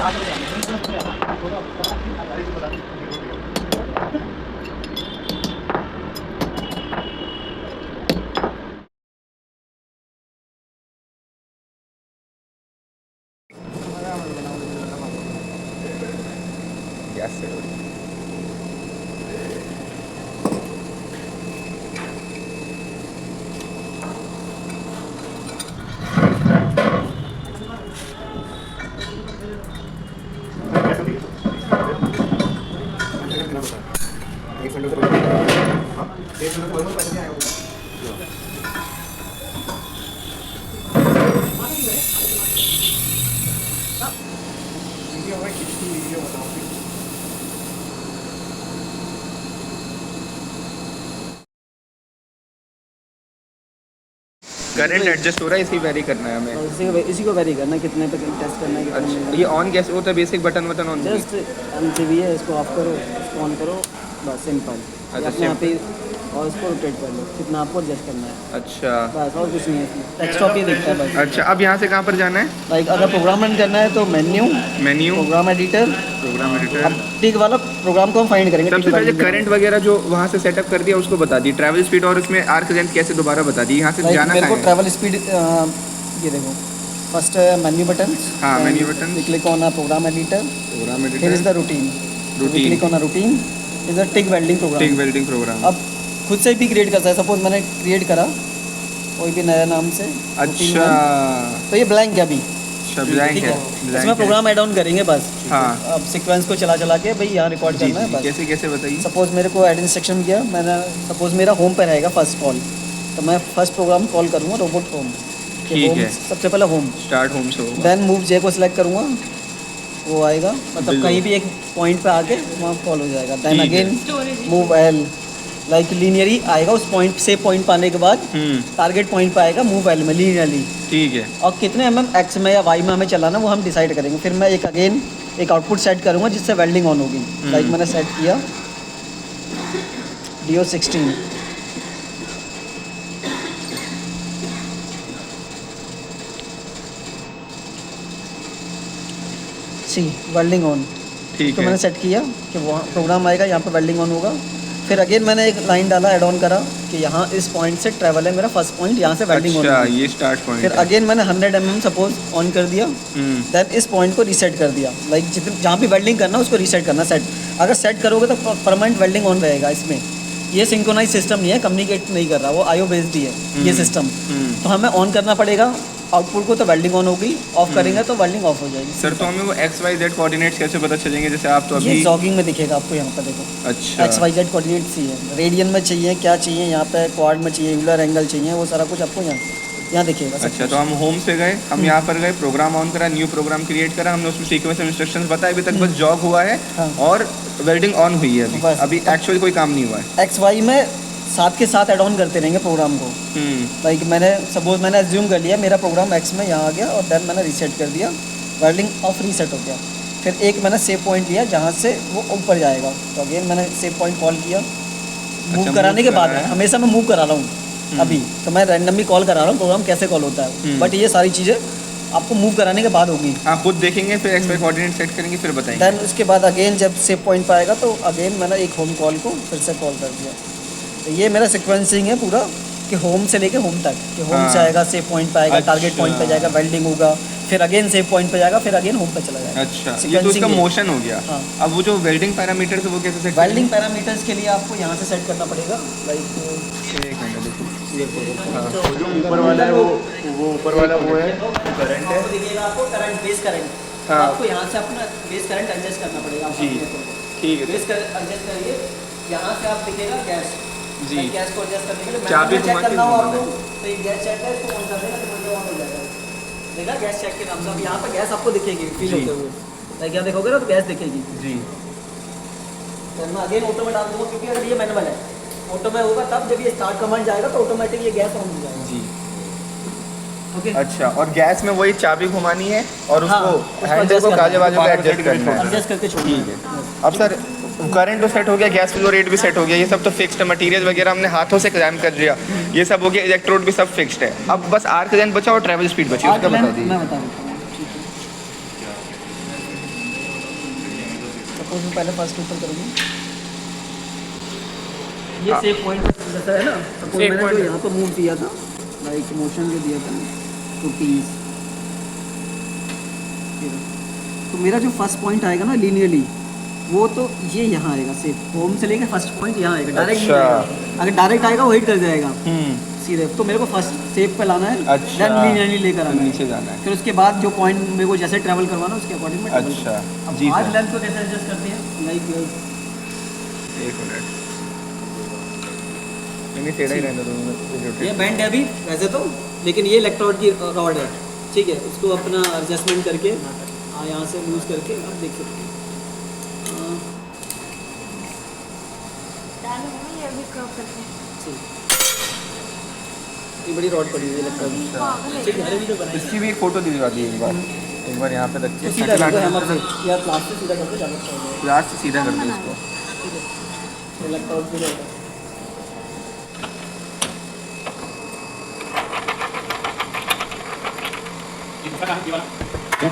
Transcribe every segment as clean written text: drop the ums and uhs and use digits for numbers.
Gas से current adjust हो रहा है, इसी वेरी करना है हमें। इसी को वेरी करना है, कितने पे टेस्ट करना है, कितने अच्छा, ये ऑन कैसे होता है? Basic button button on. Just MCB है, इसको ऑफ करो, इसको ऑन करो, बस सिंपल। अच्छा, अपने यहाँ पे और इसको रोटेट कर लो, कितना आपको एडजस्ट करना है। अच्छा बस और कुछ नहीं है इसमें, डेस्कटॉप ये दिखता है बस। अच्छा, अब यहाँ से कहाँ पर जाना है? लाइक अगर प्रोग्राम रन करना है तो menu, menu, program editor, program editor. अब टिक वाला प्रोग्राम को हम फाइंड करेंगे। सबसे पहले करंट वगैरह जो वहाँ से सेटअप कर दिया उसको बता दी, ट्रैवल स्पीड और उसमें आर्क लेंथ कैसे दोबारा बता दी। यहाँ से जाना मेरे को है? ट्रैवल स्पीड ये देखो, फर्स्ट मेन्यू बटन, हाँ menu button, click on a program editor, program here editor, is the routine, click on a routine, is a TIG welding program. TIG welding program. अब खुद से भी क्रिएट कर सकता है, सपोज मैंने क्रिएट करा कोई भी नया नाम से। अच्छा, तो ये ब्लैंक है अभी, अच्छा ब्लैंक ठीक है, है। इसमें प्रोग्राम ऐड ऑन करेंगे बस। हाँ, अब सीक्वेंस को चला चला के भाई यहाँ रिकॉर्ड करना है बस। कैसे कैसे बताइए। सपोज मेरे को ऐड इंस्ट्रक्शन किया मैंने, सपोज मेरा होम पे रहेगा फर्स्ट कॉल, तो मैं फर्स्ट प्रोग्राम कॉल करूँगा रोबोट होम। ठीक है, सबसे पहले होम, स्टार्ट होम से होगा। देन मूव जे को सिलेक्ट करूँगा, वो आएगा, मतलब कहीं भी एक पॉइंट पे आके वहाँ कॉल हो जाएगा। Then again move L, like linearly आएगा उस पॉइंट से, पॉइंट पाने के बाद टारगेट पॉइंट पे आएगा मूव एल में लीनियरली। ठीक है, और कितने एक्स में या वाई में हमें चलाना वो हम डिसाइड करेंगे। फिर मैं एक आउटपुट सेट करूँगा जिससे वेल्डिंग ऑन होगी। लाइक मैंने सेट किया DO16, वेल्डिंग ऑन। ठीक तो है, मैंने सेट किया कि वहाँ प्रोग्राम आएगा, यहाँ पे वेल्डिंग ऑन होगा। फिर अगेन मैंने एक लाइन डाला, ऐड ऑन करा कि यहाँ इस पॉइंट से ट्रैवल है मेरा फर्स्ट पॉइंट, यहाँ से वेल्डिंग ऑन। अच्छा, ये स्टार्ट पॉइंट। फिर अगेन मैंने 100 mm सपोज ऑन कर दिया, देन इस पॉइंट को रीसेट कर दिया। लाइक जितने जहाँ भी वेल्डिंग करना उसको रीसेट करना, सेट। अगर सेट करोगे तो परमानेंट वेल्डिंग ऑन रहेगा इसमें। ये सिंक्रोनाइज सिस्टम नहीं है, कम्युनिकेट नहीं कर रहा, वो IO बेस्ड ही है ये सिस्टम। तो हमें ऑन करना पड़ेगा आउटपुट को, तो वेल्डिंग ऑन होगी, ऑफ करेंगे तो वेल्डिंग ऑफ हो जाएगी। सर तो हमें वो XYZ कोऑर्डिनेट्स कैसे पता चलेंगे? जैसे आप तो अभी ये जॉगिंग में दिखेगा आपको, यहाँ पर देखो। अच्छा, XYZ कोऑर्डिनेट्स ही है, रेडियन में चाहिए, क्या चाहिए यहाँ पे, क्वाड में चाहिए, यूलर एंगल चाहिए, वो सारा कुछ आपको यहाँ दिखेगा। अच्छा, तो हम होम से गए, हम यहाँ पर गए, प्रोग्राम ऑन करा, न्यू प्रोग्राम क्रिएट करा, हमने उसमें सीक्वेंस में इंस्ट्रक्शंस बताए, अभी तक बस जॉब हुआ है और वेल्डिंग ऑन हुई है। अभी एक्चुअली कोई काम नहीं हुआ है। XY में साथ के साथ ऐड ऑन करते रहेंगे प्रोग्राम को। लाइक मैंने सपोज मैंने एज्यूम कर लिया मेरा प्रोग्राम X में यहाँ आ गया, और देन मैंने रीसेट कर दिया, वेल्डिंग ऑफ रीसेट हो गया। फिर एक मैंने सेव पॉइंट लिया जहाँ से वो ऊपर जाएगा, तो अगेन मैंने सेव पॉइंट कॉल किया। मूव कराने के बाद हमेशा मैं मूव करा रहा हूँ अभी, तो मैं रैंडमली कॉल करा रहा हूँ प्रोग्राम कैसे कॉल होता है, बट ये सारी चीज़ें आपको मूव कराने के बाद होगी। हाँ, खुद देखेंगे, फिर XY कोऑर्डिनेट सेट करेंगे, फिर बताएंगे। देन उसके बाद अगेन जब सेव पॉइंट पर आएगा तो अगेन मैंने एक होम कॉल को फिर से कॉल कर दिया। तो ये मेरा सीक्वेंसिंग है पूरा, कि होम से लेके होम तक, कि होम से आएगा, सेव पॉइंट पे आएगा, टारगेट पॉइंट पे जाएगा, वेल्डिंग होगा, फिर अगेन सेव पॉइंट पे जाएगा, फिर अगेन होम पे चला जाएगा। अच्छा, ये तो इसका मोशन हो गया। हाँ। अब वो जो वेल्डिंग पैरामीटर्स है वो कैसे सेट? वेल्डिंग पैरामीटर्स के लिए आपको यहाँ से सेट करना पड़ेगा। लाइक एक मिनट देखो, तो जो ऊपर वाला है वो ऊपर वाला वो है करंट है, दिखेगा आपको करंट, बेस करंट। हाँ। आपको यहाँ से अपना बेस करंट एडजस्ट करना पड़ेगा जी, ठीक है। बेस करंट एडजस्ट करिए, यहाँ से आप दिखेगा गैस जी, गैस को एडजस्ट करने के लिए चाबी चेक करना हो घुमा के आपको, तो ये गैस चेक है, इसको ऑन कर देगा तो ऑन हो जाएगा। देखा गैस चेक के नाम से, अब यहाँ पे गैस आपको दिखेगी फील जी। होते हुए। लाइक यहाँ देखोगे ना तो गैस दिखेगी। जी, तो मैं अगेन ऑटो में डाल दूँगा, क्योंकि अगर ये मैनुअल है, ऑटो में होगा तब जब ये स्टार्ट कमांड जाएगा तो ऑटोमेटिक ये गैस ऑन हो जाएगा। जी। ओके, अच्छा, और गैस में वही चाबी घुमानी है और हाँ, उसको हैंडल को काजे बाजू पे एडजस्ट करना है। एडजस्ट करके छोड़िए। ठीक है। अब सर करंट तो सेट हो गया, गैस फ्लो रेट भी सेट हो गया, ये सब तो फिक्स्ड है, मटेरियल वगैरह हमने हाथों से क्लैम कर दिया, ये सब हो गया, इलेक्ट्रोड भी सब फिक्स्ड है। अब बस आर्क लेंथ बचा और ट्रैवल स्पीड बची, उसका बता दीजिए। मैं बता देता हूँ। ठीक है, सपोज मैं पहले फर्स्ट ऊपर करूँगी, ये सेव पॉइंट जैसा है ना, सपोज Save मैंने point जो है। यहाँ पर मूव दिया था, लाइक मोशन जो दिया था टू टीज, तो मेरा जो फर्स्ट पॉइंट आएगा ना लीनियरली, वो तो ये यहाँ आएगा, सेव होम से लेकर फर्स्ट पॉइंट यहाँ आएगा, डायरेक्ट नहीं अच्छा। आएगा। अगर डायरेक्ट आएगा वो हिट कर जाएगा सीधे, तो मेरे को फर्स्ट सेव पे लाना है, अच्छा। देन लीनियरली लेकर आना है, नीचे जाना है। फिर उसके बाद जो पॉइंट मेरे को जैसे ट्रैवल करवाना उसके अकॉर्डिंग में travel अच्छा, करना। अब जी आज सर। लेंथ को कैसे एडजस्ट करते हैं, लाइक 1 मिनट, नहीं टेढ़ा ही रहने दो। ये बैंड है अभी वैसे तो, लेकिन ये इलेक्ट्रोड की रॉड है, ठीक है, इसको अपना एडजस्टमेंट करके यहाँ से लूज करके आप देख सकते हैं। ये भी कर्व करते हैं। ठीक। ये बड़ी रॉड पड़ी हुई है इलेक्ट्रोड, ठीक है। इसकी भी एक फोटो दिलवा दी एक बार यहाँ पे रख तो के सीधा कर दो हैमर से, या प्लास से सीधा कर दो, ज़्यादा अच्छा हो जाएगा। लास्ट से सीधा कर दो इसको। ठीक है, इलेक्ट्रोड भी रहेगा।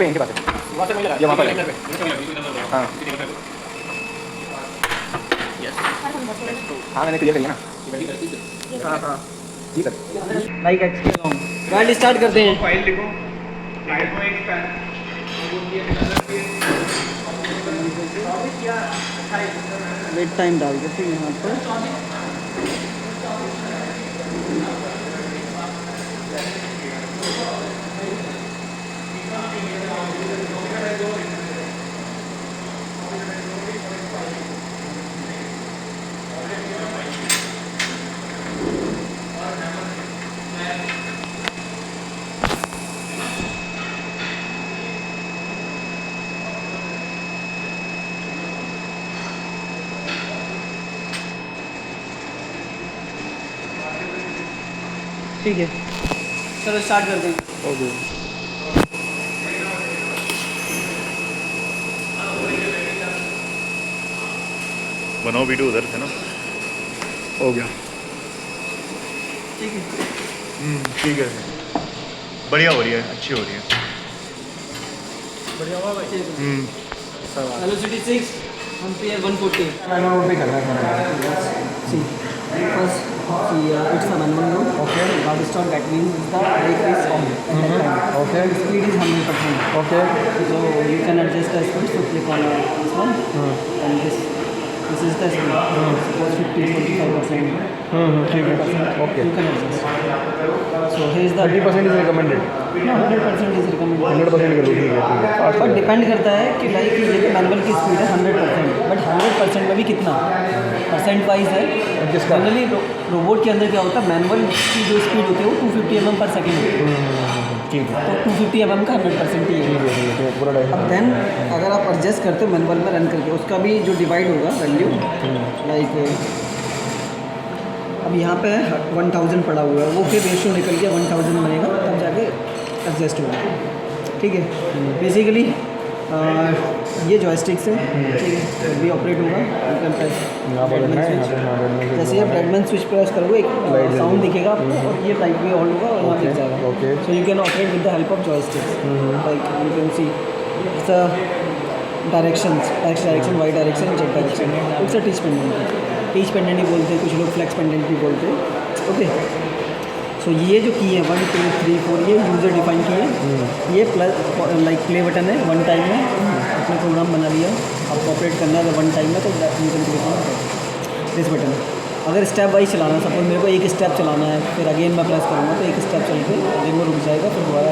इनके पास है। ये वहाँ पर है। हाँ हाँ मैंने क्लियर करी ना। हाँ हाँ, जी sir. Like explain guide start करते हैं। फाइल लिखो, फाइल को एक वेट टाइम डाल के फिर यहाँ पर ठीक है, चलो स्टार्ट करते हैं। ओके। बनाओ वीडियो उधर से ना, हो गया। ठीक है, ठीक है, बढ़िया हो रही है, अच्छी हो रही है। बढ़िया हुआ बच्चे। Velocity 6 ampere 140। See, first it's a manual mode. Okay. God stop, that means the brake is on at that time. Okay. Speed is 100%. Okay. So you can adjust the speed. So click on this one and this is the speed. Suppose 50, 45%. ठीक है। 50%. Okay. You can adjust. So here is the 30% is recommended. no 100% is recommended. 100% कर लो, ठीक है। But depend करता है कि like ये तो मैनुअल की स्पीड है 100%, बट 100% में भी कितना परसेंट वाइज है। किसका? जनरली रोबोट के अंदर क्या होता है, मैनुअल की जो स्पीड होती है वो 250 mm पर सेकेंड होती है, ठीक है। तो 250 mm का 100% ही है। ठीक है, पूरा डाइट। अब देन अगर आप एडजस्ट करते हो मैनुअल में रन करके, उसका भी जो डिवाइड होगा वैल्यू, लाइक अब यहाँ पे 1000 पड़ा हुआ है, वो फिर रेशियो निकल के 1000 बनेगा, तब जाके एडजस्ट होगा। ठीक है, बेसिकली ये जॉयस्टिक से ठीक है भी ऑपरेट होगा। You can press यहाँ पर Redman है, switch। यहाँ पे जैसे आप रेडमैन स्विच प्रेस करोगे एक साउंड दिखेगा आपको, और ये टाइप में ऑन होगा और यहाँ दिख जाएगा। Okay. So you can operate with the help of joysticks, like you can see it's a directions, X direction, Y direction, Z direction. It's a teach pendant, teach pendant ही बोलते हैं, कुछ लोग फ्लेक्स पेंडेंट भी बोलते हैं। Okay, सो ये जो की है 1 2 3 4 ये यूज़र डिफाइन की है। ये प्लस लाइक प्ले बटन है, वन टाइम में अपना प्रोग्राम बना लिया। आपको ऑपरेट करना है वन टाइम में, तो you can click on this button. अगर स्टेप वाइज चलाना, सपोज मेरे को एक स्टेप चलाना है, फिर अगेन मैं प्रेस करूँगा तो एक स्टेप चल के अगेन वो रुक जाएगा, फिर दोबारा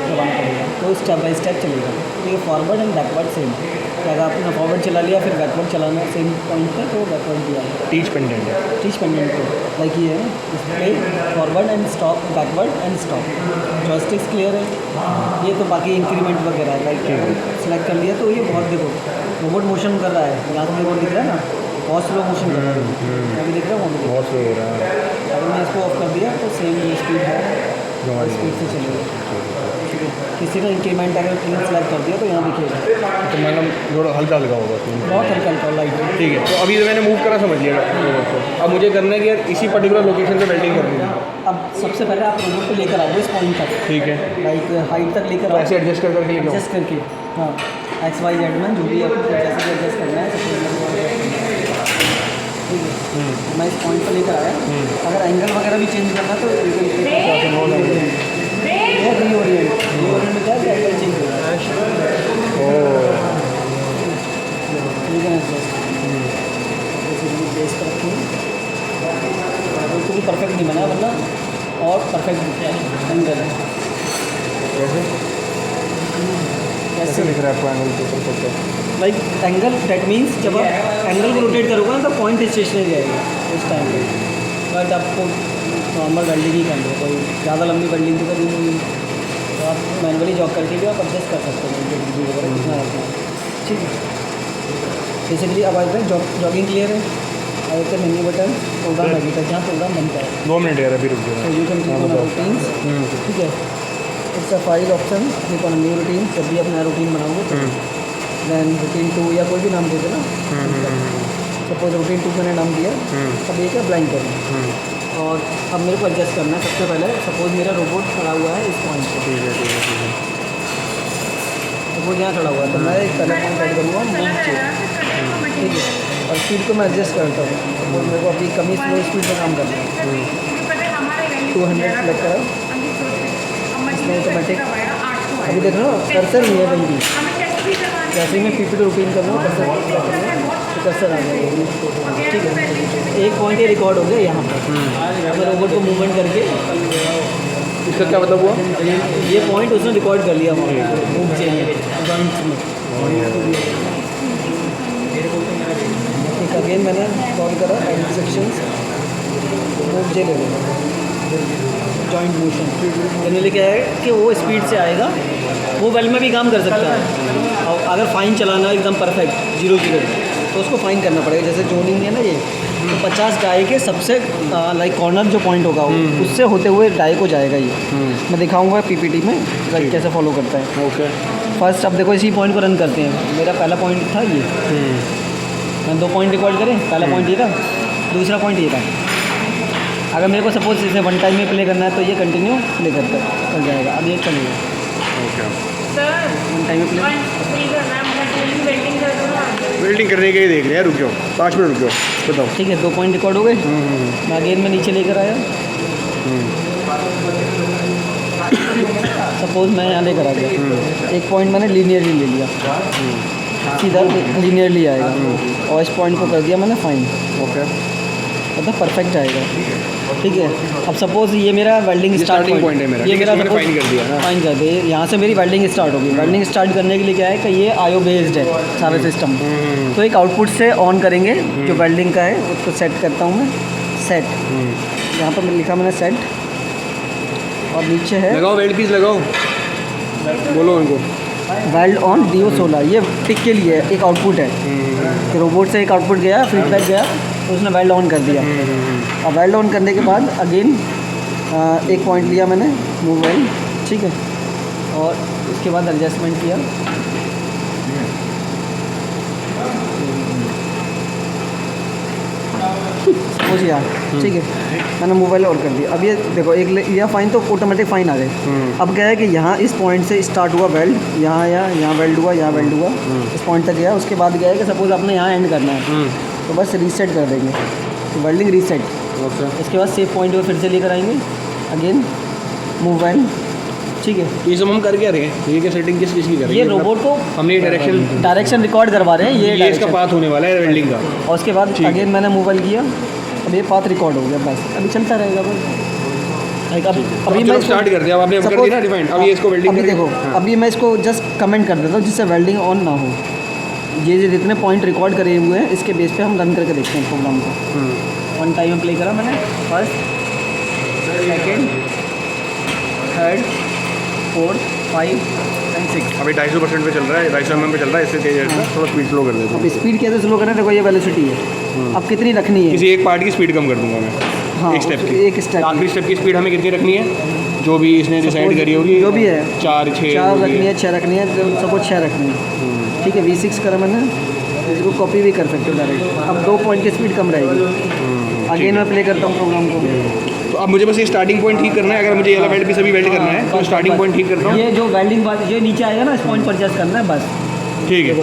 दबाना पड़ेगा, तो स्टेप बाई स्टेप चलेगा। तो ये फॉरवर्ड एंड बैकवर्ड सेम, अगर आपने फॉरवर्ड चला लिया फिर बैकवर्ड चलाना है सेम पॉइंट पे, तो बैकवर्ड दिया है। टीच पेंडेंट है। टीच पेंडेंट को लाइक ये है display forward and stop, backward and stop. Joysticks clear है। ये तो बाकी इंक्रीमेंट वगैरह है, लाइक सेलेक्ट कर लिया तो ये बहुत, देखो रोबोट मोशन कर रहा है, यहाँ से रोबोट दिख रहा है ना, बहुत स्लो मोशन कर रहा है, अभी दिख रहा है, वहाँ भी दिख बहुत सही हो रहा है। रहा है। अगर मैं इसको ऑफ कर दिया तो सेम ये स्पीड है, स्पीड से चलेगा। ठीक है, किसी का इंक्रीमेंट अगर सेलेक्ट कर दिया तो यहाँ दिखेगा, तो मतलब थोड़ा हल्का हल्का होगा तो। बहुत हल्का हल्का लाइट। ठीक है, तो अभी तो मैंने मूव करा, समझ लिया रोबोट को। अब मुझे करना है कि यार इसी पर्टिकुलर लोकेशन पे वेल्डिंग करनी है। अब सबसे पहले आप रोबोट को लेकर आओ इस पॉइंट तक, ठीक है, लाइक हाइट तक लेकर तो आओ, ऐसे एडजस्ट कर करके लेके एडजस्ट करके। हाँ, एक्स वाई जेड में जो भी आपको जैसे भी एडजस्ट करना है ठीक है। मैं इस पॉइंट पर लेकर आया, अगर एंगल वगैरह भी चेंज करना है तो रीओरिएंट में क्या है एंगल चेंज हो रहा है। बेस पर रखूँ बिल्कुल परफेक्ट नहीं बना वरना और परफेक्ट दिखता है एंगल कैसे दिख रहा है आपको एंगल तो परफेक्ट है? लाइक एंगल दैट मीन्स जब आप एंगल को रोटेट करोगे ना तो पॉइंट स्टेशनरी रहेगा उस टाइम पे। बट आपको नॉर्मल वेल्डिंग ही करनी है, कोई ज़्यादा लंबी वेल्डिंग तो कभी नहीं, तो आप मैनुअली जॉब करके भी आप एडजस्ट कर सकते हैं वगैरह कितना रखना है ठीक है। बेसिकली अब आते हैं जॉगिंग क्लियर है, आते हैं मेन्यू बटन प्रोग्राम एडिटर जहाँ प्रोग्राम बनता है। 2 मिनट यार अभी रुक जाओ। So you can click on routines, ठीक है। It's a file option, click on new routine, जब भी अपना रूटीन बनाओगे दैन रूटीन 2 या कोई भी नाम दे देना। सपोज रूटीन 2 मैंने नाम दिया, अब एक है ब्लाइंड करना और अब मेरे को एडजस्ट करना है। सबसे पहले सपोज मेरा रोबोट खड़ा हुआ है इस पॉइंट पर, ठीक है ठीक है ठीक है। सपोज यहाँ खड़ा हुआ है तो मैं एक पहला पॉइंट ऐड करूँगा नीचे ठीक है, और स्पीड को मैं एडजस्ट करता हूँ। सपोज मेरे को अभी कमी स्लो स्पीड पर काम करना है, 200 सेलेक्ट करा, ऑटोमेटिक अभी देख लो कर्सर नहीं है कहीं भी। जैसे ही मैं पीपीटी रूटीन कर रहा हूँ कर्सर तो कर्सर आ जाएगा ठीक है। एक पॉइंट ये रिकॉर्ड हो गया यहाँ पर, मैं रोबोट को मूवमेंट करके इसका क्या मतलब हुआ? ये पॉइंट उसने रिकॉर्ड कर लिया वहाँ मूव चेंज में। एक अगेन मैंने कॉल करा एडिट सेक्शंस मूव जे ले लेना जॉइंट मोशन, जनरली क्या है कि वो स्पीड से आएगा, वो वेल में भी काम कर सकता है। और अगर फाइन चलाना एकदम परफेक्ट 0-0 तो उसको फाइन करना पड़ेगा। जैसे जोनिंग है ना ये तो 50 डाई के सबसे लाइक कॉर्नर जो पॉइंट होगा उससे होते हुए डाई को जाएगा ये। मैं दिखाऊंगा पीपीटी में लाइक कैसे फॉलो करता है। ओके फर्स्ट अब देखो इसी पॉइंट को रन करते हैं। मेरा पहला पॉइंट था ये, मैंने 2 पॉइंट रिकॉर्ड करें। पहला पॉइंट ये था, दूसरा पॉइंट ये था। अगर मेरे को सपोज इसे 1 टाइम में प्ले करना है तो ये कंटिन्यू प्ले कर जाएगा। अब ये चलेगा ओके। 1 टाइम में प्ले। वेल्डिंग करने के लिए देख रहे हैं, रुक जाओ 5 मिनट रुक जाओ, बताओ। ठीक है 2 पॉइंट रिकॉर्ड हो गए। मैं अगेन में नीचे लेकर आया, सपोज मैं यहाँ लेकर आ गया, एक पॉइंट मैंने लीनियरली ले लिया, सीधा लीनियरली आएगा और इस पॉइंट को कर दिया मैंने फाइन। ओके मतलब परफेक्ट आएगा ठीक है। अब सपोज ये मेरा वेल्डिंग स्टार्टिंग पॉइंट है मेरा, ये मेरा मैंने फाइन कर दिया ना, फाइन कर दिया। यहाँ से मेरी वेल्डिंग स्टार्ट होगी। वेल्डिंग स्टार्ट करने के लिए क्या है कि ये आईओ बेस्ड है सारा सिस्टम। तो एक आउटपुट से ऑन करेंगे जो वेल्डिंग का है उसको सेट करता हूँ मैं, सेट। यहाँ पर लिखा मैंने सेट और नीचे है लगाओ वेल्ड पीस लगाओ, बोलो उनको वेल्ड ऑन DO16। ये टिक के लिए एक आउटपुट है कि रोबोट से एक आउटपुट गया, फीडबैक गया तो उसने वेल्ड ऑन कर दिया। और वेल्ड ऑन करने के बाद अगेन एक पॉइंट लिया मैंने मूव वेल्ड ठीक है, और उसके बाद एडजस्टमेंट किया। सपोज यार ठीक है मैंने मोबाइल और कर दिया। अब ये देखो एक यह फाइन तो ऑटोमेटिक फाइन आ गए। अब क्या है कि यहाँ इस पॉइंट से स्टार्ट हुआ वेल्ड, यहाँ आया, यहाँ वेल्ड हुआ, यहाँ वेल्ड हुआ, इस पॉइंट तक गया। उसके बाद क्या है कि सपोज आपने यहाँ एंड करना है तो बस रीसेट कर देंगे, तो वेल्डिंग रीसेट। इसके बाद सेव पॉइंट पर फिर से लेकर आएंगे अगेन मूव वेल्ड ठीक है। ये सब हम कर क्या रहे हैं? ये क्या सेटिंग किस चीज़ की कर रहे हैं? ये रोबोट को हमने डायरेक्शन रिकॉर्ड करवा रहे हैं, ये इसका पाथ होने वाला है वेल्डिंग का। और उसके बाद अगेन मैंने मोबाइल किया, अब ये पाथ रिकॉर्ड हो गया, बस अभी चलता रहेगा बस। अभी मैं स्टार्ट कर दिया, अब आपने कर दिया ना डिफाइन, अब ये इसको वेल्डिंग अभी देखो अभी मैं इसको जस्ट कमेंट कर देता हूँ जिससे वेल्डिंग ऑन ना हो। ये जितने पॉइंट रिकॉर्ड करे हुए हैं इसके बेस पे हम रन करके देखते हैं प्रोग्राम को। 1 टाइम में प्ले करा मैंने, फर्स्ट, सेकेंड, थर्ड, 4, 5 एंड 6। अभी 250% पे चल रहा है, 250 mm पे चल रहा है, इससे तेज है थोड़ा स्पीड स्लो कर देता हूँ। अब स्पीड कैसे स्लो करना है? देखो ये वेलोसिटी है, अब कितनी रखनी है? किसी एक पार्ट की स्पीड कम कर दूंगा मैं। हाँ, एक स्टेप की, एक स्टेप आखिरी स्टेप की स्पीड हमें कितनी रखनी है? जो भी इसने डिसाइड करी होगी, जो भी है 4, 6 रखनी है, 6 रखनी है, सपोज 6 रखनी है ठीक है। V6 करा मैंने, इसको कॉपी भी कर सकते हो डायरेक्ट। अब 2 पॉइंट की स्पीड कम रहेगी। अगेन मैं प्ले करता हूँ प्रोग्राम को। तो अब मुझे बस ये स्टार्टिंग पॉइंट ठीक करना है। अगर मुझे ये वाला वेल्ड भी सभी वेल्ड करना है तो स्टार्टिंग पॉइंट ठीक करता हूँ। ये जो वेल्डिंग बात जो नीचे आएगा ना इस पॉइंट पर एडजस्ट करना है बस। ठीक है,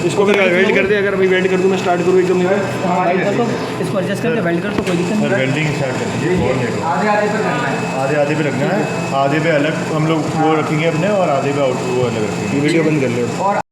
इसको फिर वेल्ड कर दे। अगर अभी वेल्ड कर दूँ, मैं स्टार्ट करूँ एकदम नहीं वेल्ड कर दो, इसको एडजस्ट करके वेल्ड कर तो कोई दिक्कत नहीं। वेल्डिंग स्टार्ट कर दीजिए। आधे आधे पे करना है, आधे आधे पे रखना है। आधे पे अलग हम लोग वो रखेंगे अपने, और आधे पे आउट वो अलग रखेंगे। वीडियो बंद कर लो।